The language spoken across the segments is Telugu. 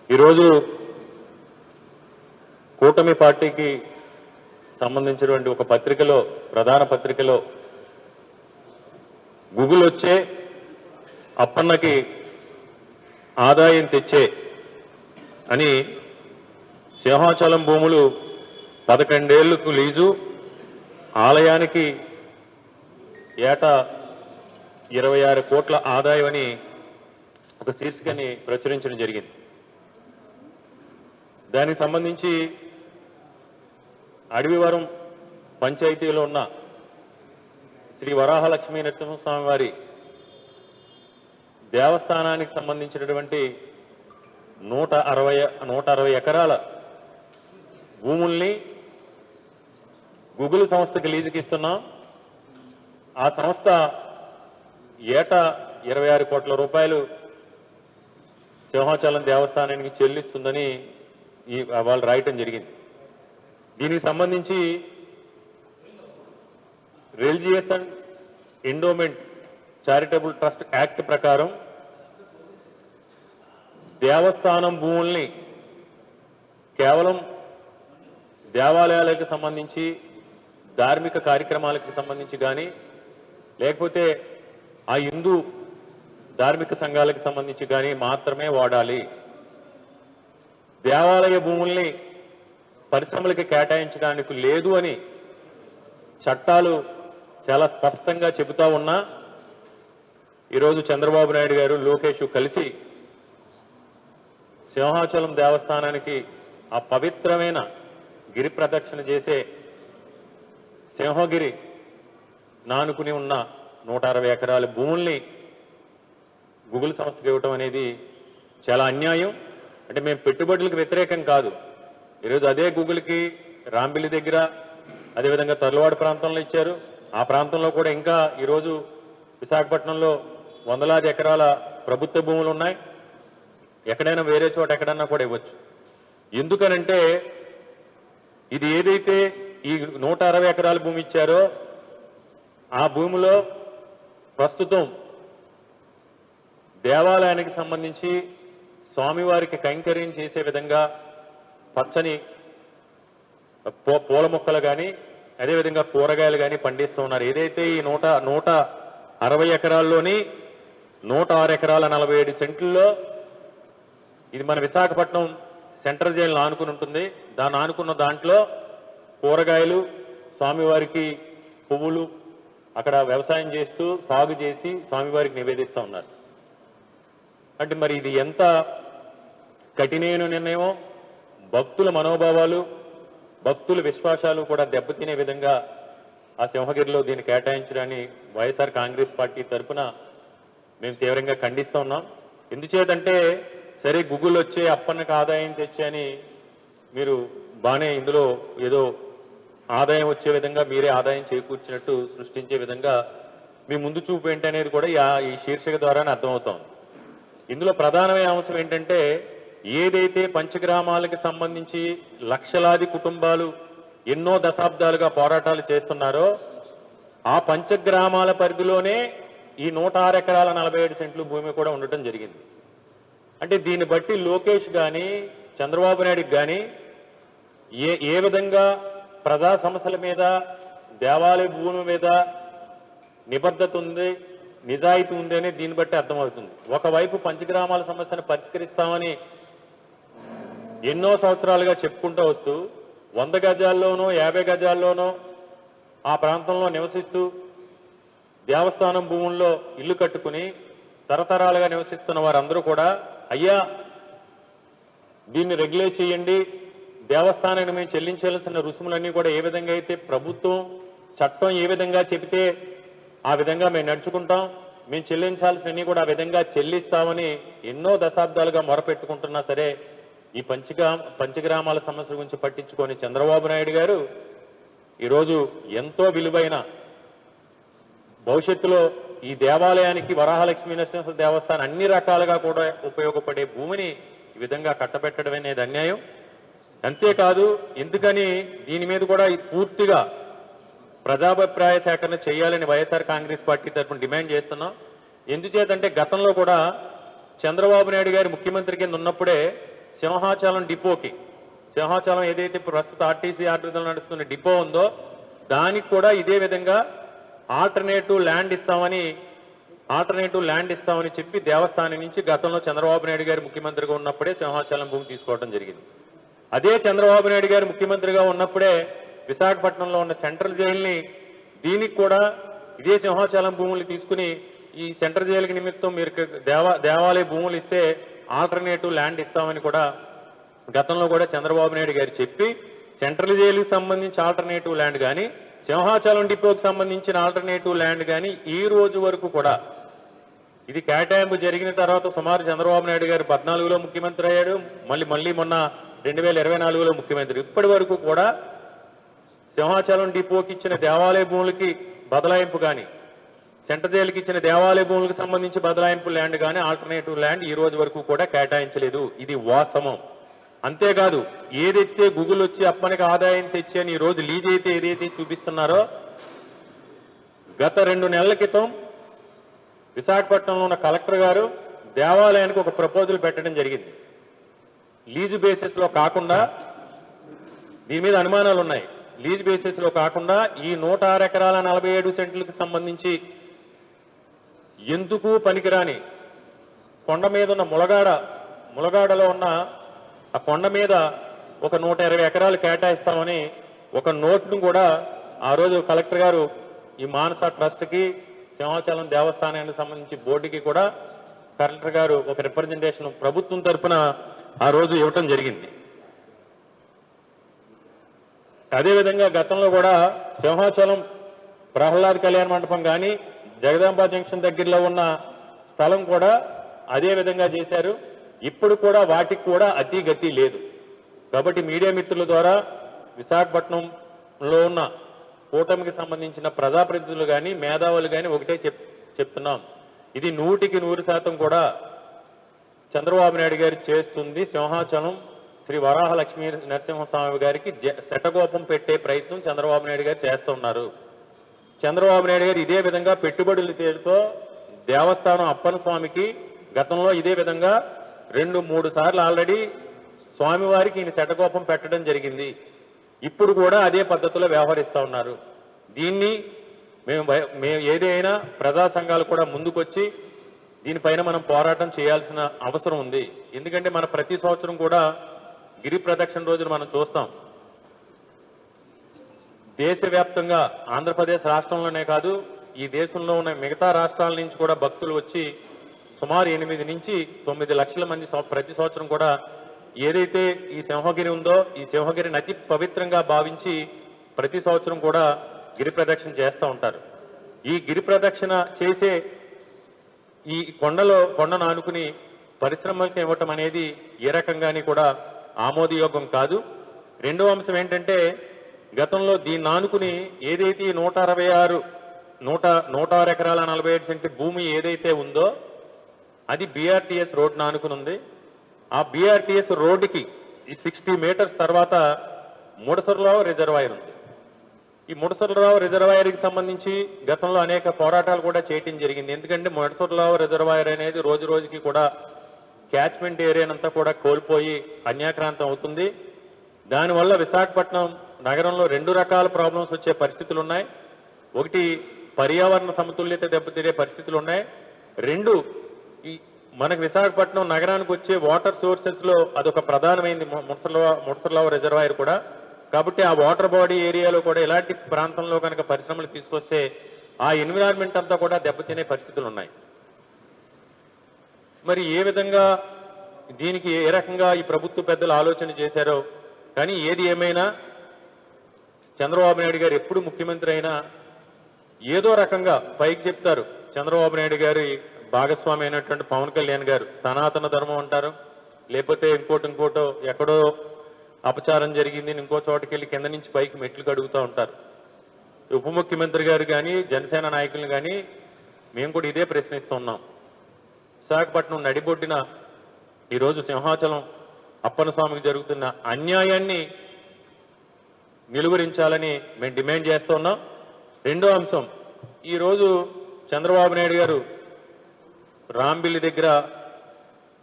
ఈరోజు కూటమి పార్టీకి సంబంధించినటువంటి ఒక పత్రికలో, ప్రధాన పత్రికలో గూగుల్ వచ్చే అప్పన్నకి ఆదాయం తెచ్చే అని సింహాచలం భూములు 11 ఏళ్లకు లీజు, ఆలయానికి ఏటా 26 కోట్ల ఆదాయం అని ఒక శీర్షికని ప్రచురించడం జరిగింది. దానికి సంబంధించి అడవివరం పంచాయతీలో ఉన్న శ్రీ వరాహలక్ష్మీ నరసింహస్వామి వారి దేవస్థానానికి సంబంధించినటువంటి 160 ఎకరాల భూముల్ని గూగుల్ సంస్థకి లీజుకి ఇస్తున్నాం. ఆ సంస్థ ఏటా 26 కోట్ల రూపాయలు సింహాచలం దేవస్థానానికి చెల్లిస్తుందని వాళ్ళు రాయటం జరిగింది. దీనికి సంబంధించి religious and endowment charitable trust act ప్రకారం దేవస్థానం భూముల్ని కేవలం దేవాలయాలకు సంబంధించి, ధార్మిక కార్యక్రమాలకు సంబంధించి కానీ, లేకపోతే ఆ హిందూ ధార్మిక సంఘాలకు సంబంధించి కానీ మాత్రమే వాడాలి. దేవాలయ భూముల్ని పరిశ్రమలకి కేటాయించడానికి లేదు అని చట్టాలు చాలా స్పష్టంగా చెబుతా ఉన్నా ఈరోజు చంద్రబాబు నాయుడు గారు, లోకేష్ కలిసి సింహాచలం దేవస్థానానికి ఆ పవిత్రమైన గిరి ప్రదక్షిణ చేసే సింహగిరి నానుకుని ఉన్న 160 ఎకరాల భూముల్ని గూగుల్ సంస్థకి ఇవ్వటం అనేది చాలా అన్యాయం. అంటే మేము పెట్టుబడులకు వ్యతిరేకం కాదు. ఈరోజు అదే గూగుల్కి రాంబిల్లి దగ్గర, అదేవిధంగా తర్లవాడ ప్రాంతంలో ఇచ్చారు. ఆ ప్రాంతంలో కూడా ఇంకా ఈరోజు విశాఖపట్నంలో 100,000 ఎకరాల ప్రభుత్వ భూములు ఉన్నాయి. ఎక్కడైనా వేరే చోట ఎక్కడన్నా కూడా ఇవ్వచ్చు. ఎందుకనంటే ఇది ఏదైతే ఈ 160 ఎకరాల భూమి ఇచ్చారో ఆ భూమిలో ప్రస్తుతం దేవాలయానికి సంబంధించి స్వామివారికి కైంకర్యం చేసే విధంగా పచ్చని పూల మొక్కలు కానీ, అదేవిధంగా కూరగాయలు కానీ పండిస్తూ ఉన్నారు. ఏదైతే ఈ 160 ఎకరాల్లోని 106 ఎకరాల 47 సెంట్లలో ఇది మన విశాఖపట్నం సెంట్రల్ జైలు ఆనుకుని ఉంటుంది. దాన్ని ఆనుకున్న దాంట్లో కూరగాయలు, స్వామివారికి పువ్వులు అక్కడ వ్యవసాయం చేస్తూ సాగు చేసి స్వామివారికి నివేదిస్తూ ఉన్నారు. అంటే మరి ఇది ఎంత కఠినమైన నిర్ణయమో, భక్తుల మనోభావాలు, భక్తుల విశ్వాసాలు కూడా దెబ్బతినే విధంగా ఆ సింహగిరిలో దీన్ని కేటాయించడాన్ని వైఎస్ఆర్ కాంగ్రెస్ పార్టీ తరఫున మేము తీవ్రంగా ఖండిస్తూ ఉన్నాం. ఎందుచేతంటే సరే గూగుల్ వచ్చే అప్పన్నకు ఆదాయం తెచ్చే అని మీరు బాగానే ఇందులో ఏదో ఆదాయం వచ్చే విధంగా మీరే ఆదాయం చేకూర్చినట్టు సృష్టించే విధంగా మీ ముందు చూపు ఏంటి అనేది కూడా ఈ శీర్షిక ద్వారానే అర్థమవుతోంది. ఇందులో ప్రధానమైన అంశం ఏంటంటే ఏదైతే పంచగ్రామాలకు సంబంధించి లక్షలాది కుటుంబాలు ఎన్నో దశాబ్దాలుగా పోరాటాలు చేస్తున్నారో ఆ పంచగ్రామాల పరిధిలోనే ఈ 106 ఎకరాల 47 సెంట్లు భూమి కూడా ఉండటం జరిగింది. అంటే దీన్ని బట్టి లోకేష్ కానీ, చంద్రబాబు నాయుడుకి కానీ ఏ విధంగా ప్రజా సమస్యల మీద, దేవాలయ భూమి మీద నిబద్ధత ఉంది, నిజాయితీ ఉంది అని దీన్ని బట్టి అర్థమవుతుంది. ఒకవైపు పంచగ్రామాల సమస్యను పరిష్కరిస్తామని ఎన్నో సంవత్సరాలుగా చెప్పుకుంటూ వస్తూ 100 గజాల్లోనో 50 గజాల్లోనో ఆ ప్రాంతంలో నివసిస్తూ దేవస్థానం భూముల్లో ఇల్లు కట్టుకుని తరతరాలుగా నివసిస్తున్న వారందరూ కూడా అయ్యా దీన్ని రెగ్యులేట్ చేయండి, దేవస్థానాన్ని మేము చెల్లించాల్సిన రుసుములన్నీ కూడా ఏ విధంగా అయితే ప్రభుత్వం చట్టం ఏ విధంగా చెబితే ఆ విధంగా మేము నడుచుకుంటాం, మేము చెల్లించాల్సినవి కూడా ఆ విధంగా చెల్లిస్తామని ఎన్నో దశాబ్దాలుగా మొరపెట్టుకుంటున్నా సరే ఈ పంచగ్రామాల సమస్యల గురించి పట్టించుకొని చంద్రబాబు నాయుడు గారు ఈరోజు ఎంతో విలువైన భవిష్యత్తులో ఈ దేవాలయానికి వరాహలక్ష్మీ నరసింహ దేవస్థానం అన్ని రకాలుగా కూడా ఉపయోగపడే భూమిని ఈ విధంగా కట్టబెట్టడం అనేది అన్యాయం. అంతేకాదు ఎందుకని దీని మీద కూడా పూర్తిగా ప్రజాభిప్రాయ సేకరణ చేయాలని వైఎస్ఆర్ కాంగ్రెస్ పార్టీ తరఫున డిమాండ్ చేస్తున్నాం. ఎందుచేతంటే గతంలో కూడా చంద్రబాబు నాయుడు గారు ముఖ్యమంత్రి కింద ఉన్నప్పుడే సింహాచలం డిపోకి, సింహాచలం ఏదైతే ప్రస్తుత ఆర్టీసీ ఆర్డర్లో నడుస్తున్న డిపో ఉందో దానికి కూడా ఇదే విధంగా ఆల్టర్నేటివ్ ల్యాండ్ ఇస్తామని చెప్పి దేవస్థానం నుంచి గతంలో చంద్రబాబు నాయుడు గారు ముఖ్యమంత్రిగా ఉన్నప్పుడే సింహాచలం భూమి తీసుకోవడం జరిగింది. అదే చంద్రబాబు నాయుడు గారు ముఖ్యమంత్రిగా ఉన్నప్పుడే విశాఖపట్నంలో ఉన్న సెంట్రల్ జైలుని దీనికి కూడా ఇదే సింహాచలం భూములు తీసుకుని ఈ సెంట్రల్ జైలుకి నిమిత్తం మీరు దేవాలయ భూములు ఇస్తే ఆల్టర్నేటివ్ ల్యాండ్ ఇస్తామని కూడా గతంలో కూడా చంద్రబాబు నాయుడు గారు చెప్పి సెంట్రల్ జైలుకి సంబంధించి ఆల్టర్నేటివ్ ల్యాండ్ కానీ సింహాచలం డిపోకి సంబంధించిన ఆల్టర్నేటివ్ ల్యాండ్ కానీ ఈ రోజు వరకు కూడా ఇది కేటాయింపు జరిగిన తర్వాత సుమారు చంద్రబాబు నాయుడు గారు 14లో ముఖ్యమంత్రి అయ్యాడు, మళ్ళీ మొన్న 2024లో ముఖ్యమంత్రి. ఇప్పటి వరకు కూడా సింహాచలం డిపోకి ఇచ్చిన దేవాలయ భూములకి బదలాయింపు కానీ సెంట్రల్ జైలుకి ఇచ్చిన దేవాలయ భూములకు సంబంధించి బదలాయింపు ల్యాండ్ కానీ ఆల్టర్నేటివ్ ల్యాండ్ ఈ రోజు వరకు కూడా కేటాయించలేదు. ఇది వాస్తవం. అంతేకాదు ఏదైతే గూగుల్ వచ్చి అప్పనికి ఆదాయం తెచ్చి అని ఈ రోజు లీజ్ అయితే ఏదైతే చూపిస్తున్నారో గత 2 నెలల క్రితం విశాఖపట్నంలో ఉన్న కలెక్టర్ గారు దేవాలయానికి ఒక ప్రపోజల్ పెట్టడం జరిగింది. లీజు బేసిస్ లో కాకుండా, దీని మీద అనుమానాలు ఉన్నాయి, లీజ్ బేసిస్ లో కాకుండా ఈ 106 ఎకరాల 47 సెంట్లకు సంబంధించి ఎందుకు పనికిరాని కొండ మీద ఉన్న ములగాడలో ఉన్న ఆ కొండ మీద ఒక 120 ఎకరాలు కేటాయిస్తామని ఒక నోట్ను కూడా ఆ రోజు కలెక్టర్ గారు ఈ మానస ట్రస్ట్కి సింహాచలం దేవస్థానానికి సంబంధించి బోర్డుకి కూడా కలెక్టర్ గారు ఒక రిప్రజెంటేషన్ ప్రభుత్వం తరఫున ఆ రోజు ఇవ్వటం జరిగింది. అదేవిధంగా గతంలో కూడా సింహాచలం ప్రహ్లాద్ కళ్యాణ మండపం కానీ జగదాంబ జంక్షన్ దగ్గరలో ఉన్న స్థలం కూడా అదే విధంగా చేశారు. ఇప్పుడు కూడా వాటికి కూడా అతి గతి లేదు. కాబట్టి మీడియా మిత్రుల ద్వారా విశాఖపట్నంలో ఉన్న కూటమికి సంబంధించిన ప్రజాప్రతినిధులు కానీ మేధావులు కానీ ఒకటే చెప్తున్నాం, ఇది 100% కూడా చంద్రబాబు నాయుడు గారు చేస్తుంది. సింహాచలం శ్రీ వరాహ లక్ష్మీ నరసింహస్వామి గారికి శటగోపం పెట్టే ప్రయత్నం చంద్రబాబు నాయుడు గారు చేస్తున్నారు. చంద్రబాబు నాయుడు గారు ఇదే విధంగా పెట్టుబడుల పేరుతో దేవస్థానం అప్పన స్వామికి గతంలో ఇదే విధంగా 2-3 సార్లు ఆల్రెడీ స్వామివారికి ఈయన శటగోపం పెట్టడం జరిగింది. ఇప్పుడు కూడా అదే పద్ధతిలో వ్యవహరిస్తూ ఉన్నారు. దీన్ని మేము ఏదైనా ప్రజా సంఘాలు కూడా ముందుకొచ్చి దీనిపైన మనం పోరాటం చేయాల్సిన అవసరం ఉంది. ఎందుకంటే మన ప్రతి సంవత్సరం కూడా గిరి ప్రదక్షిణ రోజులు మనం చూస్తాం. దేశవ్యాప్తంగా ఆంధ్రప్రదేశ్ రాష్ట్రంలోనే కాదు ఈ దేశంలో ఉన్న మిగతా రాష్ట్రాల నుంచి కూడా భక్తులు వచ్చి సుమారు 8 నుంచి 9 లక్షల మంది ప్రతి సంవత్సరం కూడా ఏదైతే ఈ సింహగిరి ఉందో ఈ సింహగిరిని అతి పవిత్రంగా భావించి ప్రతి సంవత్సరం కూడా గిరి ప్రదక్షిణ చేస్తూ ఉంటారు. ఈ గిరి ప్రదక్షిణ చేసే ఈ కొండను ఆనుకుని పరిశ్రమలకు ఇవ్వటం అనేది ఏ రకంగాని కూడా ఆమోదయోగ్యం కాదు. రెండో అంశం ఏంటంటే గతంలో దీన్ని ఆనుకుని ఏదైతే 106 ఎకరాల 47 సెంట్ల భూమి ఏదైతే ఉందో అది బీఆర్టీఎస్ రోడ్డును ఆనుకుని ఉంది. ఆ బీఆర్టీఎస్ రోడ్డుకి ఈ 60 మీటర్స్ తర్వాత ముడసర్రావు రిజర్వాయర్ ఉంది. ఈ ముడసర్రావు రిజర్వాయర్కి సంబంధించి గతంలో అనేక పోరాటాలు కూడా చేయటం జరిగింది. ఎందుకంటే ముడసర్రావు రిజర్వాయర్ అనేది రోజు రోజుకి కూడా క్యాచ్మెంట్ ఏరియానంతా కూడా కోల్పోయి అన్యాక్రాంతం అవుతుంది. దానివల్ల విశాఖపట్నం నగరంలో 2 రకాల ప్రాబ్లమ్స్ వచ్చే పరిస్థితులు ఉన్నాయి. ఒకటి పర్యావరణ సమతుల్యత దెబ్బతినే పరిస్థితులు ఉన్నాయి. 2 ఈ మనకు విశాఖపట్నం నగరానికి వచ్చే వాటర్ సోర్సెస్ లో అదొక ప్రధానమైంది ముడసర్రావు రిజర్వాయర్ కూడా. కాబట్టి ఆ వాటర్ బాడీ ఏరియాలో కూడా ఇలాంటి ప్రాంతంలో కనుక పరిశ్రమలు తీసుకొస్తే ఆ ఎన్విరాన్మెంట్ అంతా కూడా దెబ్బతినే పరిస్థితులు ఉన్నాయి. మరి ఏ విధంగా దీనికి ఏ రకంగా ఈ ప్రభుత్వ పెద్దలు ఆలోచన చేశారో కానీ ఏది ఏమైనా చంద్రబాబు నాయుడు గారు ఎప్పుడు ముఖ్యమంత్రి అయినా ఏదో రకంగా పైకి చెప్తారు. చంద్రబాబు నాయుడు గారి భాగస్వామి అయినటువంటి పవన్ కళ్యాణ్ గారు సనాతన ధర్మం అంటారు, లేకపోతే ఇంకోటో ఎక్కడో అపచారం జరిగింది ఇంకో చోటకి వెళ్ళి కింద నుంచి పైకి మెట్లు కడుగుతూ ఉంటారు. ఉప ముఖ్యమంత్రి గారు కానీ జనసేన నాయకులు కానీ మేము కూడా ఇదే ప్రశ్నిస్తున్నాం. విశాఖపట్నం నడిబొడ్డిన ఈరోజు సింహాచలం అప్పన్న స్వామికి జరుగుతున్న అన్యాయాన్ని నిలువరించాలని మేము డిమాండ్ చేస్తున్నాం. రెండో అంశం, ఈరోజు చంద్రబాబు నాయుడు గారు రాంబిల్లి దగ్గర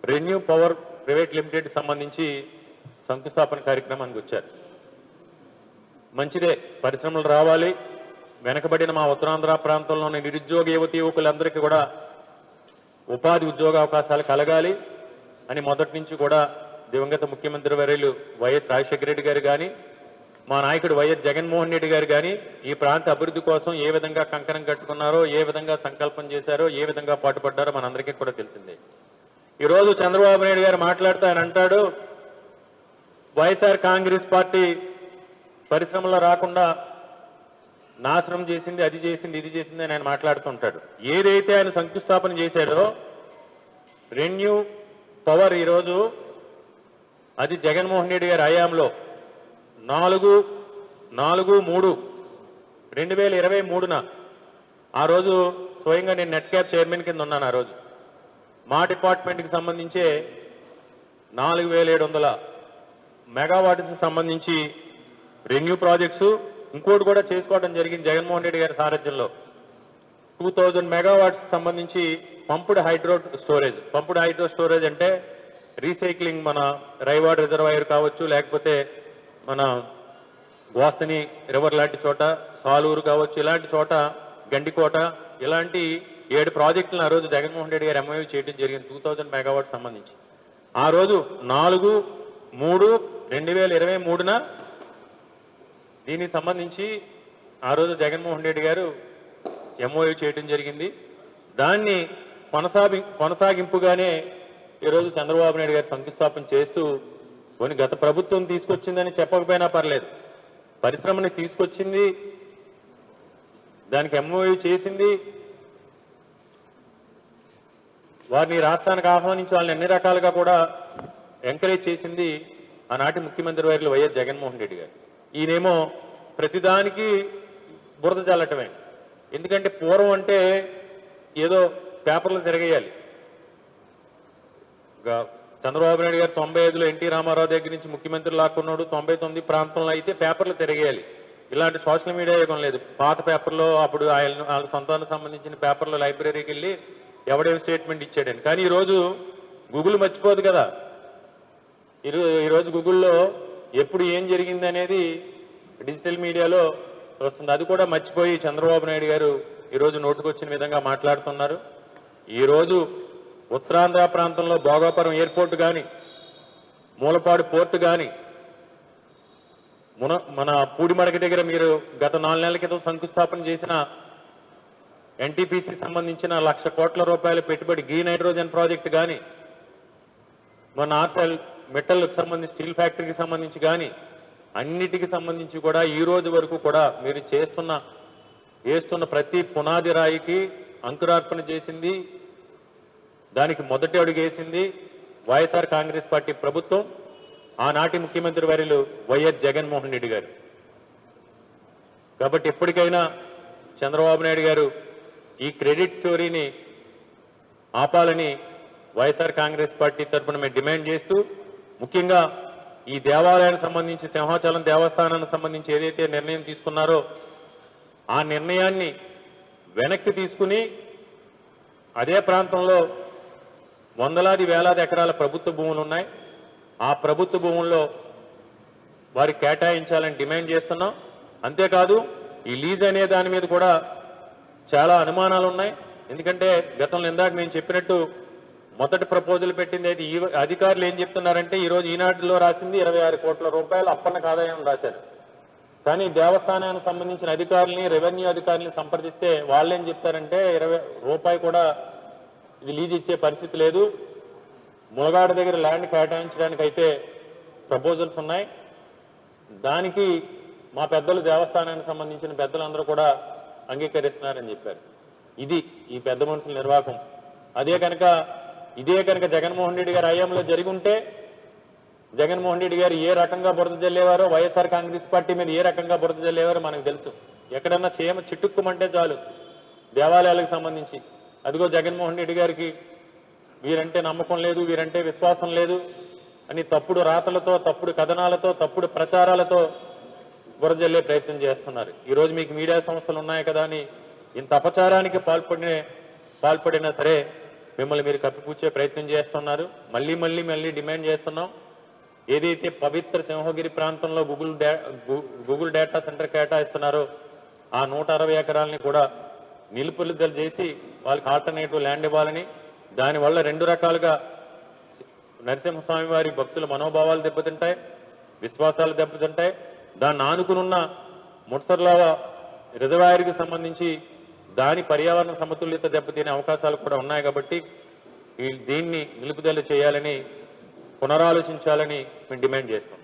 రెన్యూ పవర్ ప్రైవేట్ లిమిటెడ్ సంబంధించి శంకుస్థాపన కార్యక్రమానికి వచ్చారు. మంచిదే, పరిశ్రమలు రావాలి, వెనకబడిన మా ఉత్తరాంధ్ర ప్రాంతంలోని నిరుద్యోగ యువతి యువకులందరికీ కూడా ఉపాధి ఉద్యోగ అవకాశాలు కలగాలి అని మొదటి నుంచి కూడా దివంగత ముఖ్యమంత్రి వర్యులు వైఎస్ రాజశేఖర రెడ్డి గారు కానీ, మా నాయకుడు వైఎస్ జగన్మోహన్ రెడ్డి గారు కానీ ఈ ప్రాంత అభివృద్ధి కోసం ఏ విధంగా కంకణం కట్టుకున్నారో, ఏ విధంగా సంకల్పం చేశారో, ఏ విధంగా పాటుపడ్డారో మనందరికీ కూడా తెలిసిందే. ఈరోజు చంద్రబాబు నాయుడు గారు మాట్లాడుతూ ఆయన అంటాడు, వైఎస్ఆర్ కాంగ్రెస్ పార్టీ పరిశ్రమలో రాకుండా నాశనం చేసింది, అది చేసింది, ఇది చేసింది అని ఆయన మాట్లాడుతుంటాడు. ఏదైతే ఆయన శంకుస్థాపన చేశాడో రెన్యూ పవర్ ఈరోజు అది జగన్మోహన్ రెడ్డి గారి హయాంలో 4/3/2023 ఆ రోజు స్వయంగా నేను నెట్ క్యాప్ చైర్మన్ కింద ఉన్నాను. ఆ రోజు మా డిపార్ట్మెంట్కి సంబంధించే 4700 మెగావాట్స్కి సంబంధించి రెన్యూ ప్రాజెక్ట్స్ ఇంకోటి కూడా చేసుకోవడం జరిగింది జగన్మోహన్ రెడ్డి గారి సారథ్యంలో. 2000 మెగావాట్స్ సంబంధించి పంప్డ్ హైడ్రో స్టోరేజ్ అంటే రీసైక్లింగ్, మన రైవాడ్ రిజర్వాయర్ కావచ్చు, లేకపోతే మన గోస్తని రివర్ లాంటి చోట, సాలూరు కావచ్చు, ఇలాంటి చోట గండికోట, ఇలాంటి 7 ప్రాజెక్టులను ఆ రోజు జగన్మోహన్ రెడ్డి గారు ఎంఓయూ చేయడం జరిగింది 2000 మెగావాట్స్ సంబంధించి. ఆ రోజు 4/3/2023 దీనికి సంబంధించి ఆ రోజు జగన్మోహన్ రెడ్డి గారు ఎంఓయూ చేయడం జరిగింది. దాన్ని కొనసాగింపుగానే ఈరోజు చంద్రబాబు నాయుడు గారు శంకుస్థాపన చేస్తూ కొన్ని గత ప్రభుత్వం తీసుకొచ్చిందని చెప్పకపోయినా పర్లేదు, పరిశ్రమని తీసుకొచ్చింది, దానికి ఎంఓయూ చేసింది, వారిని రాష్ట్రానికి ఆహ్వానించి వాళ్ళని అన్ని రకాలుగా కూడా ఎంకరేజ్ చేసింది ఆనాటి ముఖ్యమంత్రి వర్యులు వైఎస్ జగన్మోహన్ రెడ్డి గారు. ఈయనేమో ప్రతిదానికి బురద చల్లటమే. ఎందుకంటే పూర్వం అంటే ఏదో పేపర్లు తిరగేయాలి. చంద్రబాబు నాయుడు గారు 95లో ఎన్టీ రామారావు దగ్గర నుంచి ముఖ్యమంత్రి లాక్కున్నాడు. 99 ప్రాంతంలో అయితే పేపర్లు తిరగేయాలి. ఇలాంటి సోషల్ మీడియా యుగం లేదు. పాత పేపర్లో అప్పుడు వాళ్ళ సొంతానికి సంబంధించిన పేపర్లో లైబ్రరీకి వెళ్ళి ఎవడేం స్టేట్మెంట్ ఇచ్చాడని. కానీ ఈరోజు గూగుల్ మర్చిపోదు కదా. ఈరోజు గూగుల్లో ఎప్పుడు ఏం జరిగింది అనేది డిజిటల్ మీడియాలో వస్తుంది. అది కూడా మర్చిపోయి చంద్రబాబు నాయుడు గారు ఈరోజు నోటుకొచ్చిన విధంగా మాట్లాడుతున్నారు. ఈరోజు ఉత్తరాంధ్ర ప్రాంతంలో భోగాపురం ఎయిర్పోర్ట్ కానీ, మూలపాడు పోర్టు కానీ, మన పూడిమడక దగ్గర మీరు గత 4 నెలల క్రితం శంకుస్థాపన చేసిన ఎన్టీపీసీ సంబంధించిన 1,00,000 కోట్ల రూపాయల పెట్టుబడి గ్రీన్ హైడ్రోజన్ ప్రాజెక్టు కానీ, మన ఆర్సెల్ మెటల్కి సంబంధించి స్టీల్ ఫ్యాక్టరీకి సంబంధించి కానీ, అన్నిటికి సంబంధించి కూడా ఈ రోజు వరకు కూడా మీరు వేస్తున్న ప్రతి పునాది రాయికి అంకురార్పణ చేసింది, దానికి మొదటి అడుగు వేసింది వైఎస్ఆర్ కాంగ్రెస్ పార్టీ ప్రభుత్వం, ఆనాటి ముఖ్యమంత్రి వర్యులు వైఎస్ జగన్మోహన్ రెడ్డి గారు. కాబట్టి ఎప్పటికైనా చంద్రబాబు నాయుడు గారు ఈ క్రెడిట్ చోరీని ఆపాలని వైఎస్ఆర్ కాంగ్రెస్ పార్టీ తరఫున మేము డిమాండ్ చేస్తూ, ముఖ్యంగా ఈ దేవాలయానికి సంబంధించి సింహాచలం దేవస్థానానికి సంబంధించి ఏదైతే నిర్ణయం తీసుకున్నారో ఆ నిర్ణయాన్ని వెనక్కి తీసుకుని అదే ప్రాంతంలో వందలాది వేలాది ఎకరాల ప్రభుత్వ భూములు ఉన్నాయి. ఆ ప్రభుత్వ భూముల్లో వారికి కేటాయించాలని డిమాండ్ చేస్తున్నాం. అంతేకాదు ఈ లీజ్ అనే దాని మీద కూడా చాలా అనుమానాలు ఉన్నాయి. ఎందుకంటే గతంలో ఇందాక నేను చెప్పినట్టు మొదటి ప్రపోజల్ పెట్టింది అయితే ఈ అధికారులు ఏం చెప్తున్నారంటే ఈరోజు ఈనాటిలో రాసింది 26 కోట్ల రూపాయలు అప్పన్నకు ఆదాయం రాశారు. కానీ దేవస్థానానికి సంబంధించిన అధికారులని, రెవెన్యూ అధికారులని సంప్రదిస్తే వాళ్ళు ఏం చెప్తారంటే 20 రూపాయి కూడా ఇది లీజ్ ఇచ్చే పరిస్థితి లేదు. ములగాడ దగ్గర ల్యాండ్ కేటాయించడానికి అయితే ప్రపోజల్స్ ఉన్నాయి. దానికి మా పెద్దలు దేవస్థానానికి సంబంధించిన పెద్దలందరూ కూడా అంగీకరిస్తున్నారని చెప్పారు. ఇది ఈ పెద్ద మనుషుల నిర్వాహకం. ఇదే కనుక జగన్మోహన్ రెడ్డి గారి హయాంలో జరిగి ఉంటే జగన్మోహన్ రెడ్డి గారు ఏ రకంగా బురద జల్లేవారో, వైఎస్ఆర్ కాంగ్రెస్ పార్టీ మీద ఏ రకంగా బురద జల్లేవారో మనకు తెలుసు. ఎక్కడన్నా చేయమ చిట్టుక్కుమంటే చాలు దేవాలయాలకు సంబంధించి, అదిగో జగన్మోహన్ రెడ్డి గారికి వీరంటే నమ్మకం లేదు, వీరంటే విశ్వాసం లేదు అని తప్పుడు రాతలతో, తప్పుడు కథనాలతో, తప్పుడు ప్రచారాలతో బురద జల్లే ప్రయత్నం చేస్తున్నారు. ఈరోజు మీకు మీడియా సంస్థలు ఉన్నాయి కదా అని ఇంత అపచారానికి పాల్పడినా సరే మిమ్మల్ని మీరు కప్పిపుచ్చే ప్రయత్నం చేస్తున్నారు. మళ్ళీ డిమాండ్ చేస్తున్నాం. ఏదైతే పవిత్ర సింహగిరి ప్రాంతంలో గూగుల్ డేటా సెంటర్ కేటాయిస్తున్నారో ఆ 160 ఎకరాలని కూడా నిలుపుదల చేసి వాళ్ళకి ఆల్టర్నేటివ్ ల్యాండ్ ఇవ్వాలని, దానివల్ల 2 రకాలుగా నరసింహస్వామి వారి భక్తుల మనోభావాలు దెబ్బతింటాయి, విశ్వాసాలు దెబ్బతింటాయి. దాన్ని ఆనుకునున్న ముడ్సర్లావ రిజర్వాయర్కి సంబంధించి దాని పర్యావరణ సమతుల్యత దెబ్బతినే అవకాశాలు కూడా ఉన్నాయి. కాబట్టి దీన్ని నిలుపుదల చేయాలని, పునరాలోచించాలని మేము డిమాండ్ చేస్తాం.